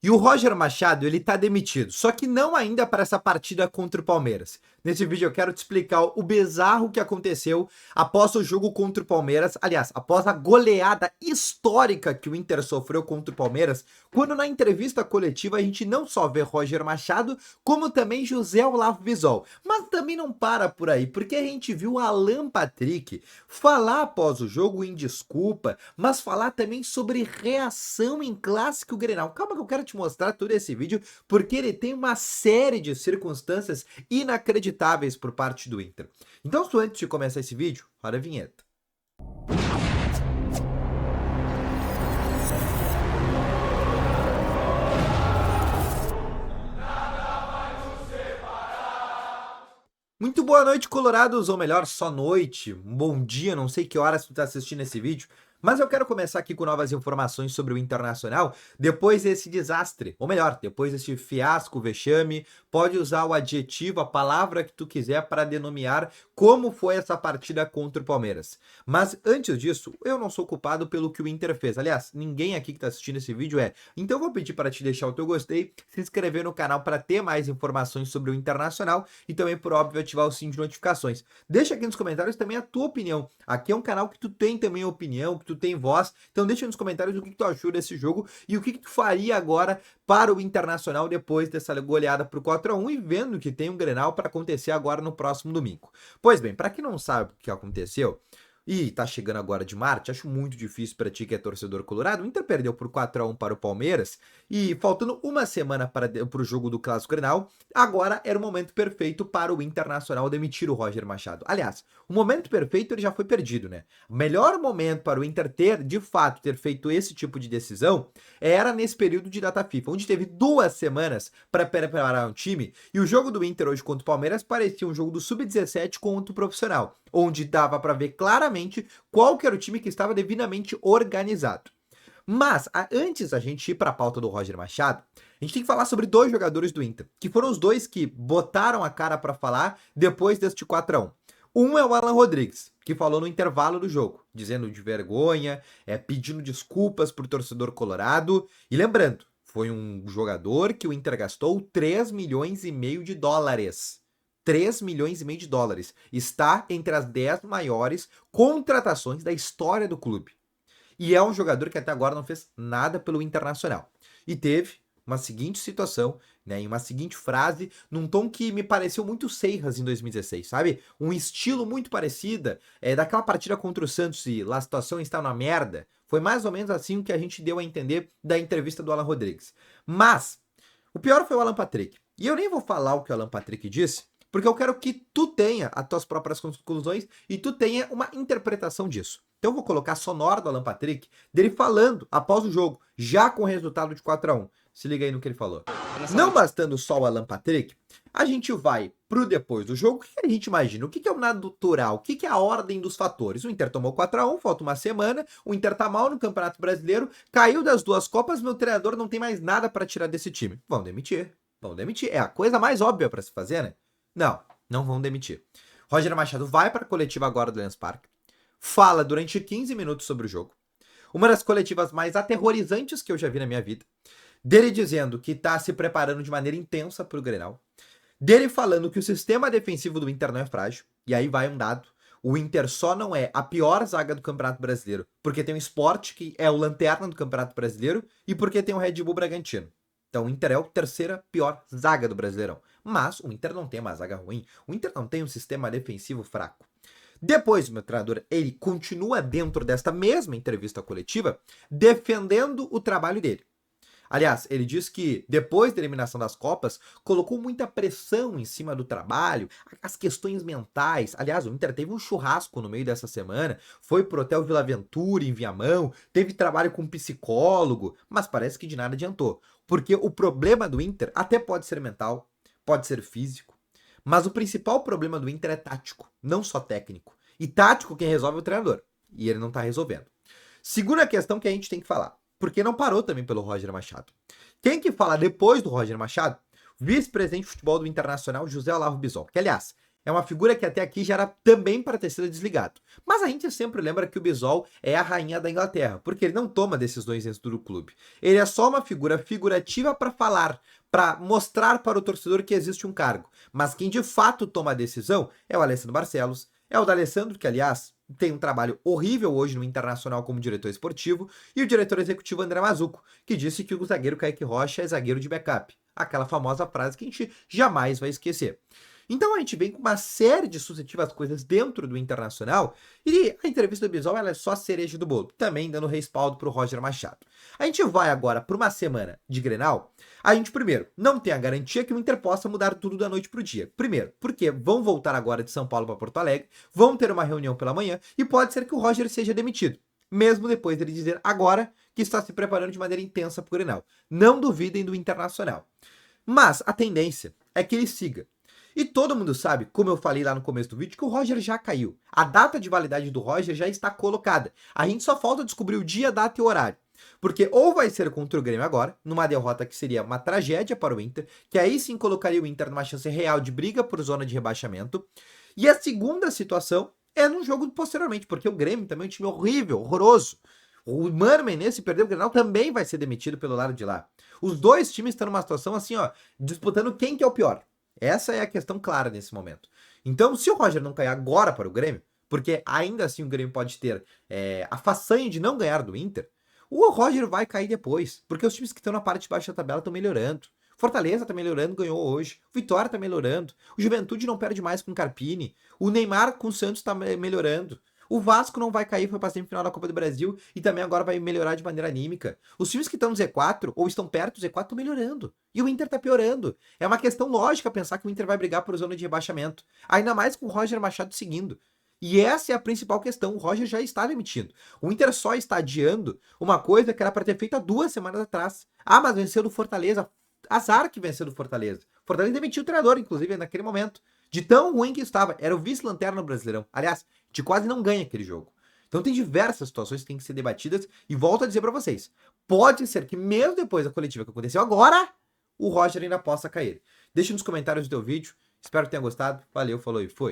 E o Roger Machado, ele tá demitido, só que não ainda para essa partida contra o Palmeiras. Nesse vídeo eu quero te explicar o bizarro que aconteceu após o jogo contra o Palmeiras, aliás, após a goleada histórica que o Inter sofreu contra o Palmeiras, quando na entrevista coletiva a gente não só vê Roger Machado, como também José Olavo Bisol. Mas também não para por aí, porque a gente viu Alan Patrick falar após o jogo em desculpa, mas falar também sobre reação em Clássico Grenal. Calma que eu quero te mostrar todo esse vídeo, porque ele tem uma série de circunstâncias inacreditáveis por parte do Inter. Então, antes de começar esse vídeo, roda a vinheta. Muito boa noite, colorados, ou melhor, só noite, um bom dia, não sei que horas tu tá assistindo esse vídeo, mas eu quero começar aqui com novas informações sobre o Internacional, depois desse desastre, ou melhor, depois desse fiasco, vexame, pode usar o adjetivo, a palavra que tu quiser para denominar como foi essa partida contra o Palmeiras. Mas antes disso, eu não sou culpado pelo que o Inter fez, aliás, ninguém aqui que tá assistindo esse vídeo é, então eu vou pedir para te deixar o teu gostei, se inscrever no canal para ter mais informações sobre o Internacional e também, por óbvio, ativar o sininho de notificações. Deixa aqui nos comentários também a tua opinião. Aqui é um canal que tu tem também opinião, que tu tem voz. Então deixa nos comentários o que tu achou desse jogo e o que tu faria agora para o Internacional depois dessa goleada pro 4-1 e vendo que tem um Grenal para acontecer agora no próximo domingo. Pois bem, para quem não sabe o que aconteceu, e tá chegando agora de Marte, acho muito difícil para ti que é torcedor colorado. O Inter perdeu por 4-1 para o Palmeiras e faltando uma semana para o jogo do Clássico Grenal, agora era o momento perfeito para o Internacional demitir o Roger Machado. Aliás, o momento perfeito ele já foi perdido, né? O melhor momento para o Inter ter, de fato, ter feito esse tipo de decisão era nesse período de data FIFA, onde teve 2 semanas para preparar um time e o jogo do Inter hoje contra o Palmeiras parecia um jogo do Sub-17 contra o profissional, onde dava para ver claramente qual que era o time que estava devidamente organizado. Mas, antes da gente ir para a pauta do Roger Machado, a gente tem que falar sobre dois jogadores do Inter, que foram os dois que botaram a cara para falar depois deste 4-1. Um é o Alan Rodrigues, que falou no intervalo do jogo, dizendo de vergonha, pedindo desculpas pro torcedor colorado. E lembrando, foi um jogador que o Inter gastou 3 milhões e meio de dólares. 3 milhões e meio de dólares. Está entre as 10 maiores contratações da história do clube. E é um jogador que até agora não fez nada pelo Internacional. E teve uma seguinte situação, né, em uma seguinte frase, num tom que me pareceu muito Seiras em 2016, sabe? Um estilo muito parecida, daquela partida contra o Santos e lá a situação está na merda. Foi mais ou menos assim o que a gente deu a entender da entrevista do Alan Rodrigues. Mas, o pior foi o Alan Patrick. E eu nem vou falar o que o Alan Patrick disse, porque eu quero que tu tenha as tuas próprias conclusões e tu tenha uma interpretação disso. Então eu vou colocar a sonora do Alan Patrick, dele falando após o jogo, já com o resultado de 4-1. Se liga aí no que ele falou. Não bastando só o Alan Patrick, a gente vai pro depois do jogo. O que a gente imagina? O que é o natural? O que é a ordem dos fatores? O Inter tomou 4-1, falta uma semana, o Inter tá mal no Campeonato Brasileiro, caiu das duas Copas, meu treinador não tem mais nada para tirar desse time. Vão demitir. Vão demitir. É a coisa mais óbvia para se fazer, né? Não, não vão demitir. Roger Machado vai para a coletiva agora do Allianz Parque, fala durante 15 minutos sobre o jogo. Uma das coletivas mais aterrorizantes que eu já vi na minha vida. Dele dizendo que tá se preparando de maneira intensa pro Grenal. Dele falando que o sistema defensivo do Inter não é frágil. E aí vai um dado. O Inter só não é a pior zaga do Campeonato Brasileiro porque tem o Sport, que é o lanterna do Campeonato Brasileiro, e porque tem o Red Bull Bragantino. Então o Inter é a terceira pior zaga do Brasileirão. Mas o Inter não tem uma zaga ruim. O Inter não tem um sistema defensivo fraco. Depois, o meu treinador, ele continua dentro desta mesma entrevista coletiva defendendo o trabalho dele. Aliás, ele diz que depois da eliminação das Copas, colocou muita pressão em cima do trabalho, as questões mentais. Aliás, o Inter teve um churrasco no meio dessa semana, foi pro Hotel Vila Aventura em Viamão, teve trabalho com um psicólogo, mas parece que de nada adiantou. Porque o problema do Inter até pode ser mental, pode ser físico, mas o principal problema do Inter é tático, não só técnico. E tático quem resolve é o treinador, e ele não tá resolvendo. Segunda questão que a gente tem que falar, porque não parou também pelo Roger Machado. Quem que fala depois do Roger Machado? Vice-presidente de futebol do Internacional, José Olavo Bisol, que aliás, É uma figura que até aqui já era também para ter sido desligado. Mas a gente sempre lembra que o Bisol é a rainha da Inglaterra, porque ele não toma decisões dentro do clube. Ele é só uma figura figurativa para falar, para mostrar para o torcedor que existe um cargo. Mas quem de fato toma a decisão é o Alessandro Barcelos, é o D'Alessandro, que aliás tem um trabalho horrível hoje no Internacional como diretor esportivo, e o diretor executivo André Mazuco, que disse que o zagueiro Kaique Rocha é zagueiro de backup. Aquela famosa frase que a gente jamais vai esquecer. Então a gente vem com uma série de sucessivas coisas dentro do Internacional e a entrevista do Bisol ela é só a cereja do bolo, também dando respaldo para o Roger Machado. A gente vai agora para uma semana de Grenal, a gente primeiro não tem a garantia que o Inter possa mudar tudo da noite para o dia. Primeiro, porque vão voltar agora de São Paulo para Porto Alegre, vão ter uma reunião pela manhã e pode ser que o Roger seja demitido. Mesmo depois dele dizer agora que está se preparando de maneira intensa para o Grenal. Não duvidem do Internacional. Mas a tendência é que ele siga. E todo mundo sabe, como eu falei lá no começo do vídeo, que o Roger já caiu. A data de validade do Roger já está colocada. A gente só falta descobrir o dia, data e horário. Porque ou vai ser contra o Grêmio agora, numa derrota que seria uma tragédia para o Inter, que aí sim colocaria o Inter numa chance real de briga por zona de rebaixamento. E a segunda situação é no jogo posteriormente, porque o Grêmio também é um time horrível, horroroso. O Mano Menezes, se perder o Grenal, também vai ser demitido pelo lado de lá. Os dois times estão numa situação assim, ó, disputando quem que é o pior. Essa é a questão clara nesse momento. Então, se o Roger não cair agora para o Grêmio, porque ainda assim o Grêmio pode ter a façanha de não ganhar do Inter, o Roger vai cair depois, porque os times que estão na parte de baixo da tabela estão melhorando. Fortaleza tá melhorando, ganhou hoje. O Vitória tá melhorando. O Juventude não perde mais com o Carpini. O Neymar com o Santos tá melhorando. O Vasco não vai cair, foi pra semifinal da Copa do Brasil e também agora vai melhorar de maneira anímica. Os times que estão no Z4 ou estão perto do Z4 estão melhorando. E o Inter tá piorando. É uma questão lógica pensar que o Inter vai brigar por zona de rebaixamento. Ainda mais com o Roger Machado seguindo. E essa é a principal questão. O Roger já está demitido. O Inter só está adiando uma coisa que era para ter feito há 2 semanas atrás. Ah, mas venceu do Fortaleza. Azar que venceu do Fortaleza. Fortaleza demitiu o treinador, inclusive, naquele momento. De tão ruim que estava. Era o vice-lanterna no Brasileirão. Aliás, a gente quase não ganha aquele jogo. Então tem diversas situações que têm que ser debatidas. E volto a dizer para vocês. Pode ser que mesmo depois da coletiva que aconteceu agora, o Roger ainda possa cair. Deixa nos comentários do teu vídeo. Espero que tenha gostado. Valeu, falou e fui.